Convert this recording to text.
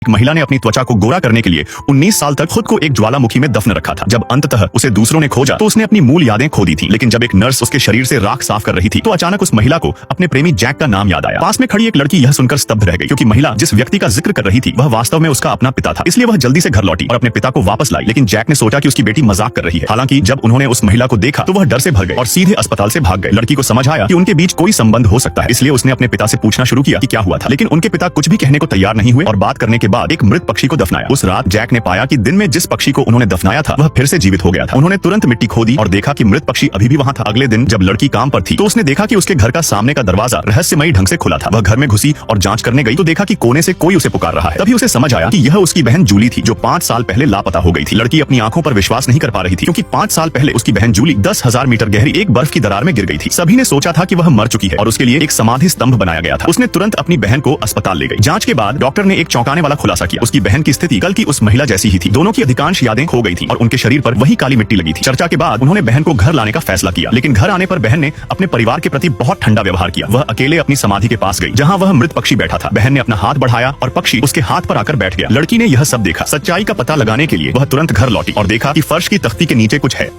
एक महिला ने अपनी त्वचा को गोरा करने के लिए 19 साल तक खुद को एक ज्वालामुखी में दफन रखा था। जब अंततः उसे दूसरों ने खोजा तो उसने अपनी मूल यादें खो दी थी। लेकिन जब एक नर्स उसके शरीर से राख साफ कर रही थी तो अचानक उस महिला को अपने प्रेमी जैक का नाम याद आया। पास में खड़ी एक लड़की यह सुनकर स्तब्ध रह गई, क्योंकि महिला जिस व्यक्ति का जिक्र कर रही थी वह वास्तव में उसका अपना पिता था। इसलिए वह जल्दी से घर लौटी और अपने पिता को वापस लाई। लेकिन जैक ने सोचा कि उसकी बेटी मजाक कर रही है। हालांकि जब उन्होंने उस महिला को देखा तो वह डर से भर गए और सीधे अस्पताल से भाग गए। लड़की को समझ आया कि उनके बीच कोई संबंध हो सकता है, इसलिए उसने अपने पिता से पूछना शुरू किया कि क्या हुआ था। लेकिन उनके पिता कुछ भी कहने को तैयार नहीं हुए और बात करने के बाद एक मृत पक्षी को दफनाया। उस रात जैक ने पाया कि दिन में जिस पक्षी को उन्होंने दफनाया था वह फिर से जीवित हो गया था। उन्होंने तुरंत मिट्टी खोदी और देखा कि मृत पक्षी अभी भी वहां था। अगले दिन जब लड़की काम पर थी तो उसने देखा कि उसके घर का सामने का दरवाजा रहस्यमयी ढंग से खुला था। वह घर में घुसी और जांच करने गई तो देखा कि कोने से कोई उसे पुकार रहा है। तभी उसे समझ आया कि यह उसकी बहन जूली थी, जो 5 साल पहले लापता हो गई थी। लड़की अपनी आंखों पर विश्वास नहीं कर पा रही थी, क्योंकि 5 साल पहले उसकी बहन जूली 10,000 मीटर गहरी एक बर्फ की दरार में गिर गई थी। सभी ने सोचा था कि वह मर चुकी है और उसके लिए एक समाधि स्तंभ बनाया गया था। उसने तुरंत अपनी बहन को अस्पताल ले गई। जांच के बाद डॉक्टर ने एक चौंकाने वाला खुलासा किया। उसकी बहन की स्थिति कल की उस महिला जैसी ही थी। दोनों की अधिकांश यादें खो गई थी और उनके शरीर पर वही काली मिट्टी लगी थी। चर्चा के बाद उन्होंने बहन को घर लाने का फैसला किया, लेकिन घर आने पर बहन ने अपने परिवार के प्रति बहुत ठंडा व्यवहार किया। वह अकेले अपनी समाधि के पास गई, जहां वह मृत पक्षी बैठा था। बहन ने अपना हाथ बढ़ाया और पक्षी उसके हाथ पर आकर बैठ गया। लड़की ने यह सब देखा। सच्चाई का पता लगाने के लिए वह तुरंत घर लौटी और देखा कि फर्श की तख्ती के नीचे कुछ है।